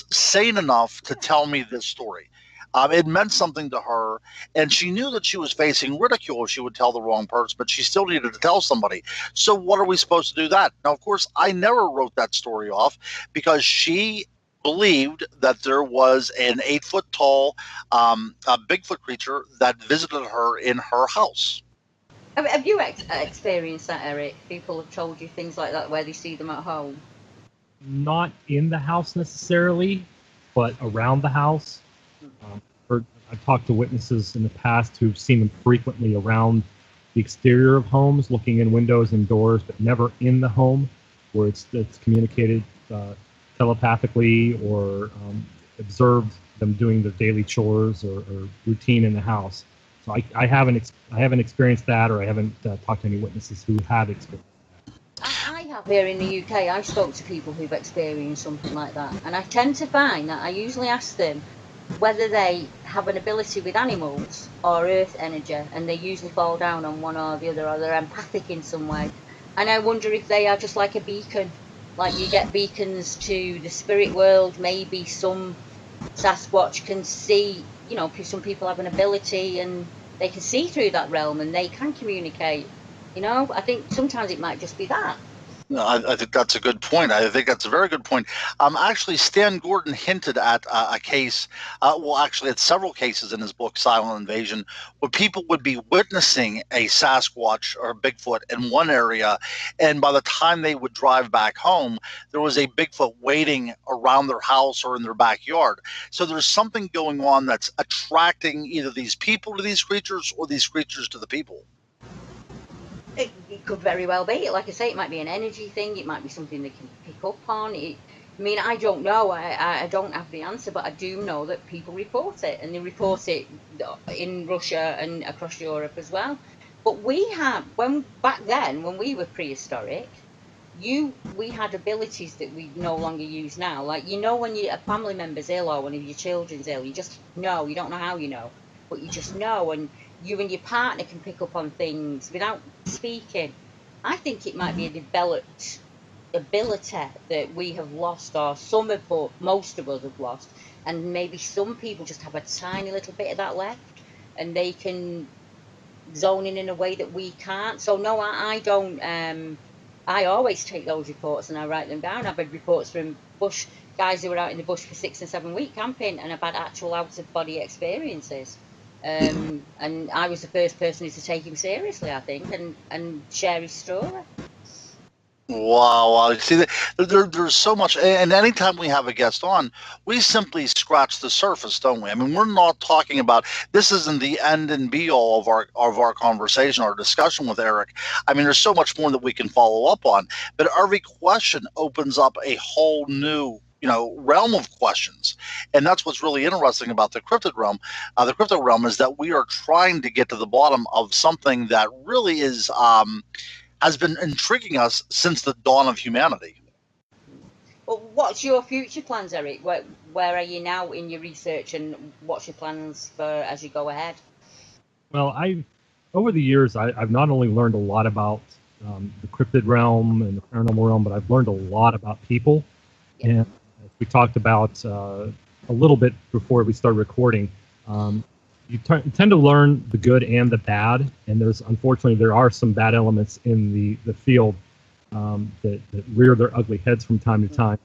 sane enough to tell me this story? It meant something to her, and she knew that she was facing ridicule if she would tell the wrong person, but she still needed to tell somebody. So what are we supposed to do that? Now, of course, I never wrote that story off, because she believed that there was an 8-foot tall Bigfoot creature that visited her in her house. Have you experienced that, Eric? People have told you things like that where they see them at home? Not in the house necessarily, but around the house. I've talked to witnesses in the past who've seen them frequently around the exterior of homes, looking in windows and doors, but never in the home, where it's communicated telepathically or observed them doing their daily chores or routine in the house. So I haven't experienced that, or I haven't talked to any witnesses who have experienced that. I have here in the UK. I've spoke to people who've experienced something like that, and I tend to find that I usually ask them whether they have an ability with animals or earth energy, and they usually fall down on one or the other, or they're empathic in some way. And I wonder if they are just like a beacon, like you get beacons to the spirit world. Maybe some Sasquatch can see, you know, some people have an ability and they can see through that realm and they can communicate. You know, I think sometimes it might just be that. No, I think that's a good point. I think that's a very good point. Actually, Stan Gordon hinted at a case, actually at several cases in his book, Silent Invasion, where people would be witnessing a Sasquatch or a Bigfoot in one area, and by the time they would drive back home, there was a Bigfoot waiting around their house or in their backyard. So there's something going on that's attracting either these people to these creatures or these creatures to the people. It could very well be. Like I say, it might be an energy thing. It might be something they can pick up on. I mean, I don't know. I don't have the answer, but I do know that people report it, and they report it in Russia and across Europe as well. But back then, when we were prehistoric, we had abilities that we no longer use now. Like, you know, when a family member's ill or one of your children's ill, you just know. You don't know how you know, but you just know, and you and your partner can pick up on things without speaking. I think it might be a developed ability that we have lost, or most of us have lost, and maybe some people just have a tiny little bit of that left, and they can zone in a way that we can't. So no, I don't. I always take those reports and I write them down. I've had reports from bush guys who were out in the bush for 6 and 7 week camping, and I've had actual out of body experiences. And I was the first person to take him seriously, I think, and share his story. Wow. See, there's so much. And anytime we have a guest on, we simply scratch the surface, don't we? I mean, we're not talking about, this isn't the end and be all of our conversation, our discussion with Eric. I mean, there's so much more that we can follow up on. But every question opens up a whole new realm of questions. And that's what's really interesting about the cryptid realm. The cryptid realm is that we are trying to get to the bottom of something that really is has been intriguing us since the dawn of humanity. Well, what's your future plans, Eric? Where are you now in your research, and what's your plans for as you go ahead? Well, over the years, I've not only learned a lot about the cryptid realm and the paranormal realm, but I've learned a lot about people. Yeah. And we talked about a little bit before we started recording. You tend to learn the good and the bad, and unfortunately there are some bad elements in the field that rear their ugly heads from time to time.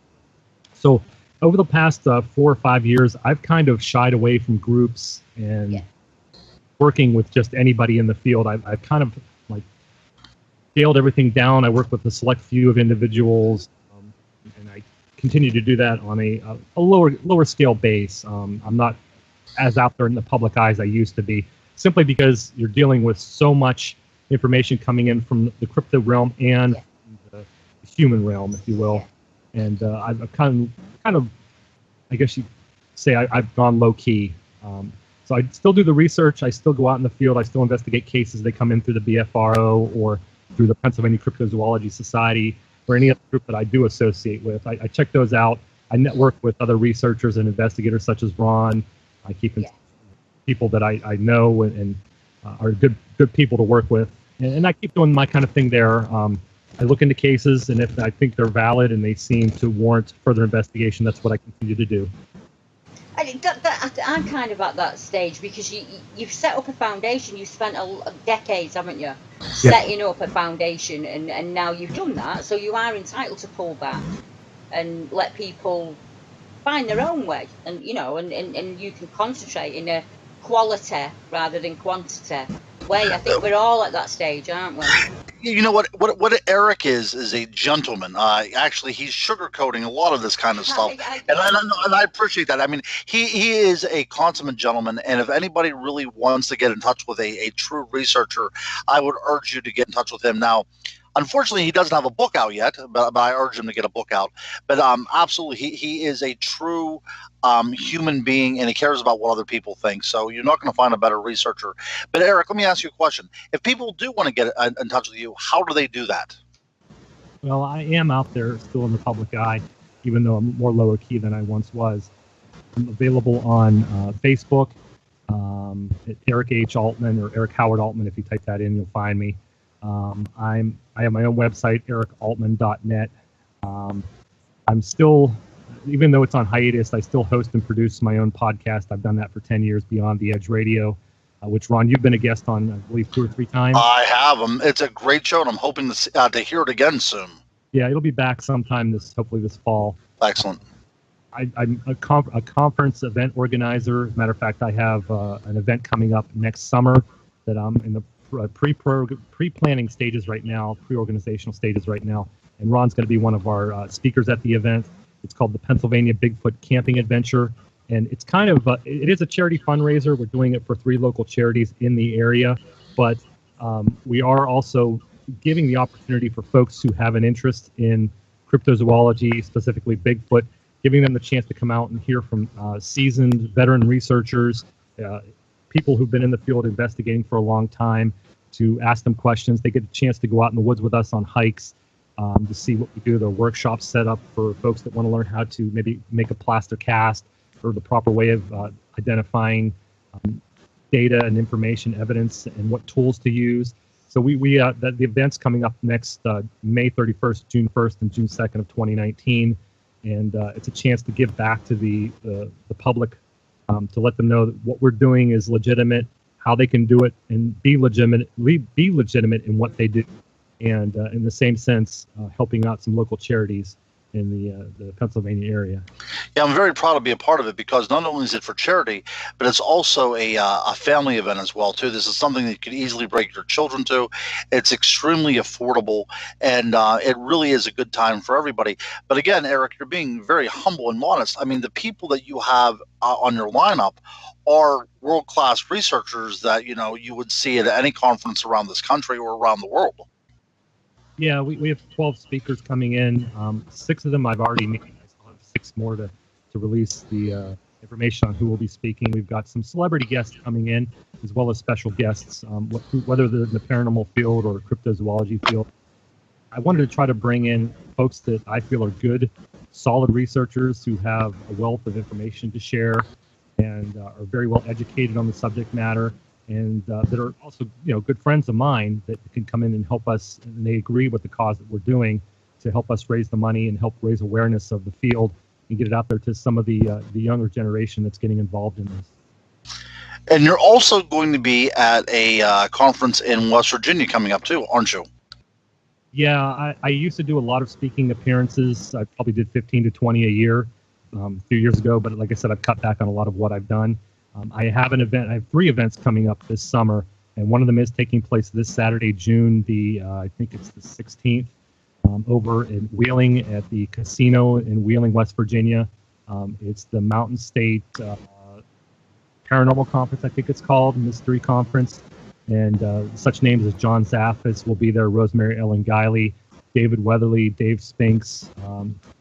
So over the past 4 or 5 years, I've kind of shied away from groups and working with just anybody in the field. I've kind of like scaled everything down. I work with a select few of individuals, and I continue to do that on a lower scale base. I'm not as out there in the public eye as I used to be, simply because you're dealing with so much information coming in from the crypto realm and the human realm, if you will. And I've kind of, I guess you say, I've gone low key. So I still do the research. I still go out in the field. I still investigate cases that come in through the BFRO or through the Pennsylvania Cryptozoology Society or any other group that I do associate with. I check those out. I network with other researchers and investigators such as Ron. I keep in people that I know and are good people to work with, and I keep doing my kind of thing there. I look into cases, and if I think they're valid and they seem to warrant further investigation, that's what I continue to do. I'm kind of at that stage because you've set up a foundation. You've spent decades, haven't you, setting up a foundation, and now you've done that, so you are entitled to pull back and let people find their own way, and and you can concentrate in a quality rather than quantity way. I think we're all at that stage, aren't we? You know what Eric is a gentleman. Actually, he's sugarcoating a lot of this kind of stuff, and I appreciate that. I mean, he is a consummate gentleman, and if anybody really wants to get in touch with a true researcher, I would urge you to get in touch with him. Now, Unfortunately, he doesn't have a book out yet, but I urge him to get a book out. But absolutely, he is a true human being, and he cares about what other people think. So you're not going to find a better researcher. But Eric, let me ask you a question. If people do want to get in touch with you, how do they do that? Well, I am out there still in the public eye, even though I'm more lower key than I once was. I'm available on Facebook, at Eric H. Altman or Eric Howard Altman. If you type that in, you'll find me. I have my own website, ericaltman.net. I'm still, even though it's on hiatus, I still host and produce my own podcast. I've done that for 10 years, Beyond the Edge Radio, which, Ron, you've been a guest on, I believe, 2 or 3 times. I have. It's a great show, and I'm hoping to hear it again soon. Yeah, it'll be back sometime hopefully this fall. Excellent. I'm a conference event organizer. As a matter of fact, I have an event coming up next summer that I'm in the pre-planning stages right now, pre-organizational stages right now. And Ron's going to be one of our speakers at the event. It's called the Pennsylvania Bigfoot Camping Adventure. And it's kind of, it is a charity fundraiser. We're doing it for 3 local charities in the area. But we are also giving the opportunity for folks who have an interest in cryptozoology, specifically Bigfoot, giving them the chance to come out and hear from seasoned veteran researchers, people who've been in the field investigating for a long time, to ask them questions. They get a chance to go out in the woods with us on hikes to see what we do. There are workshops set up for folks that want to learn how to maybe make a plaster cast, or the proper way of identifying data and information, evidence, and what tools to use. So the event's coming up next May 31st, June 1st, and June 2nd of 2019. And it's a chance to give back to the public, to let them know that what we're doing is legitimate, how they can do it, and be legitimate in what they do. And in the same sense, helping out some local charities in the Pennsylvania area. Yeah, I'm very proud to be a part of it, because not only is it for charity, but it's also a family event as well, too. This is something that you could easily break your children to. It's extremely affordable, and it really is a good time for everybody. But again, Eric, you're being very humble and modest. I mean, the people that you have on your lineup are world-class researchers that, you would see at any conference around this country or around the world. Yeah, we have 12 speakers coming in. 6 of them I've already made. I still have 6 more to release the information on who will be speaking. We've got some celebrity guests coming in, as well as special guests, whether they're in the paranormal field or cryptozoology field. I wanted to try to bring in folks that I feel are good, solid researchers who have a wealth of information to share and are very well educated on the subject matter, and that are also, good friends of mine that can come in and help us, and they agree with the cause that we're doing, to help us raise the money and help raise awareness of the field and get it out there to some of the younger generation that's getting involved in this. And you're also going to be at a conference in West Virginia coming up too, aren't you? Yeah, I used to do a lot of speaking appearances. I probably did 15 to 20 a year a few years ago, but like I said, I've cut back on a lot of what I've done. I have 3 events coming up this summer, and one of them is taking place this Saturday, June I think it's the 16th, over in Wheeling at the casino in Wheeling, West Virginia. It's the Mountain State Paranormal Conference, I think it's called, Mystery Conference, and such names as John Zaffis will be there, Rosemary Ellen Guiley, David Weatherly, Dave Spinks,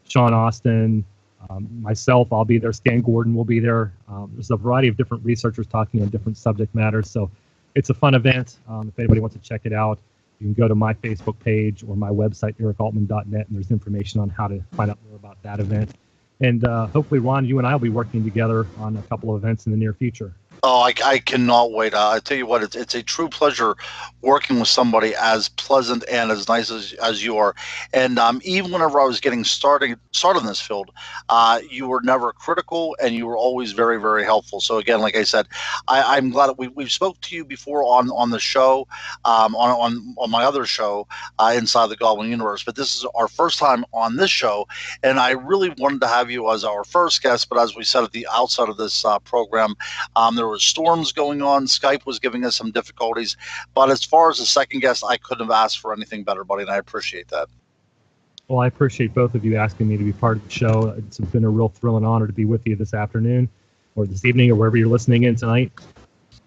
Sean Austin, myself, I'll be there. Stan Gordon will be there. There's a variety of different researchers talking on different subject matters. So it's a fun event. If anybody wants to check it out, you can go to my Facebook page or my website, ericaltman.net, and there's information on how to find out more about that event. And hopefully, Ron, you and I will be working together on a couple of events in the near future. Oh, I cannot wait. I tell you what, it's a true pleasure working with somebody as pleasant and as nice as you are. And even whenever I was getting started in this field, you were never critical, and you were always very, very helpful. So again, like I said, I'm glad that we've spoke to you before on the show, on my other show, Inside the Goblin Universe. But this is our first time on this show, and I really wanted to have you as our first guest. But as we said at the outset of this program, there was storms going on. Skype was giving us some difficulties. But as far as the second guest, I couldn't have asked for anything better, buddy, and I appreciate that. Well, I appreciate both of you asking me to be part of the show. It's been a real thrill and honor to be with you this afternoon or this evening or wherever you're listening in tonight.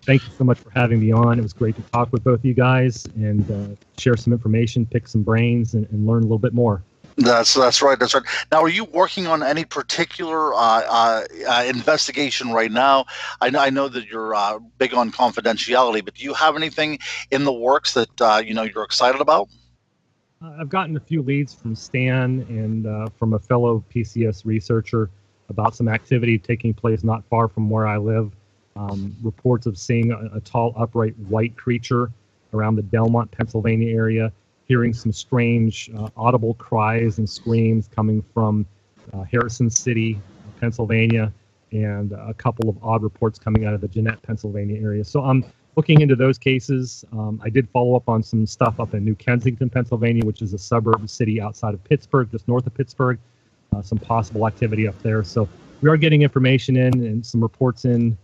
Thank you so much for having me on. It was great to talk with both of you guys and share some information, pick some brains, and learn a little bit more. That's right. That's right. Now, are you working on any particular investigation right now? I know that you're big on confidentiality, but do you have anything in the works that you're excited about? I've gotten a few leads from Stan and from a fellow PCS researcher about some activity taking place not far from where I live. Reports of seeing a tall, upright white creature around the Delmont, Pennsylvania area, hearing some strange audible cries and screams coming from Harrison City, Pennsylvania, and a couple of odd reports coming out of the Jeanette, Pennsylvania area. So I'm looking into those cases. I did follow up on some stuff up in New Kensington, Pennsylvania, which is a suburb city outside of Pittsburgh, just north of Pittsburgh, some possible activity up there. So we are getting information in and some reports in.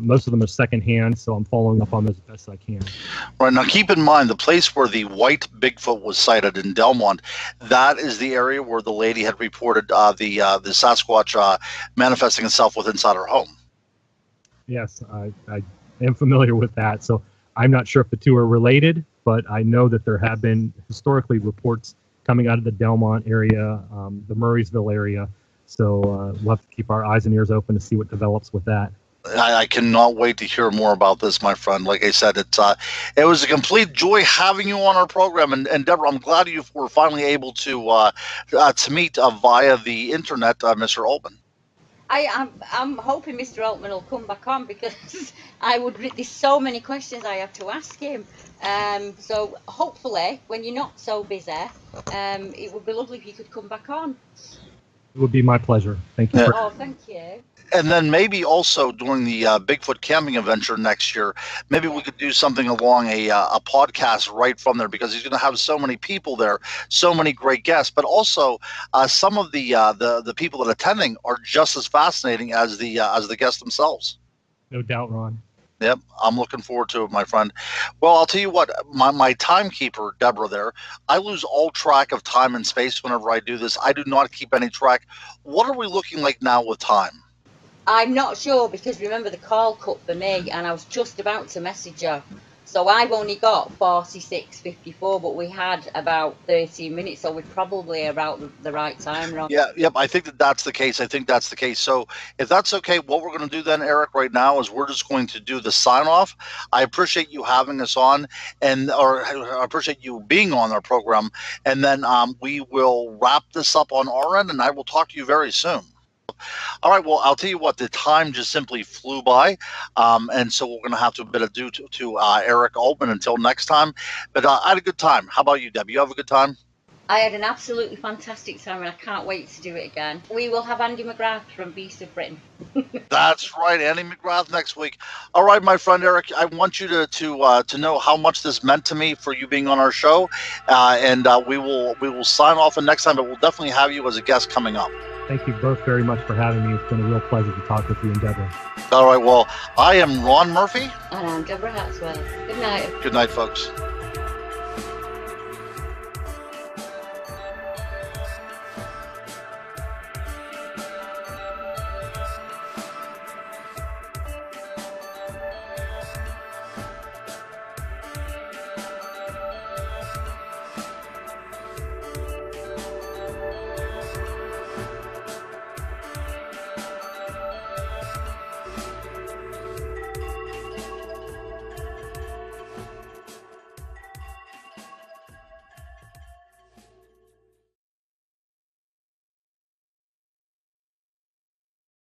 Most of them are secondhand, so I'm following up on those as best I can. Right, now keep in mind the place where the white Bigfoot was sighted in Delmont, that is the area where the lady had reported the Sasquatch manifesting itself within inside her home. Yes, I am familiar with that. So I'm not sure if the two are related, but I know that there have been historically reports coming out of the Delmont area, the Murraysville area. So we'll have to keep our eyes and ears open to see what develops with that. I cannot wait to hear more about this, my friend. Like I said, it was a complete joy having you on our program. And Deborah, I'm glad you were finally able to meet via the internet, Mr. Altman. I'm hoping Mr. Altman will come back on because there's so many questions I have to ask him. So hopefully, when you're not so busy, it would be lovely if you could come back on. It would be my pleasure. Thank you. Oh, thank you. And then maybe also during the Bigfoot camping adventure next year, maybe we could do something along a podcast right from there, because he's going to have so many people there, so many great guests. But also, some of the people that are attending are just as fascinating as the guests themselves. No doubt, Ron. Yep, I'm looking forward to it, my friend. Well, I'll tell you what, my timekeeper, Deborah, there, I lose all track of time and space whenever I do this. I do not keep any track. What are we looking like now with time? I'm not sure, because remember the call cut for me and I was just about to message her. So I've only got 46:54, but we had about 13 minutes, so we're probably about the right time, Ron. Yeah, yep, I think that's the case. So if that's okay, what we're going to do then, Eric, right now is we're just going to do the sign-off. I appreciate you having us on, or I appreciate you being on our program, and then we will wrap this up on our end, and I will talk to you very soon. All right, well, I'll tell you what, the time just simply flew by, and so we're going to have to bid adieu to Eric Altman until next time. But I had a good time. How about you, Deb? You have a good time? I had an absolutely fantastic time, and I can't wait to do it again. We will have Andy McGrath from Beast of Britain. That's right, Andy McGrath next week. All right, my friend Eric, I want you to know how much this meant to me for you being on our show, and we will sign off. And next time, but we'll definitely have you as a guest coming up. Thank you both very much for having me. It's been a real pleasure to talk with you and Deborah. All right, well, I am Ron Murphy. And I'm Deborah Hartswell. Good night. Good night, folks.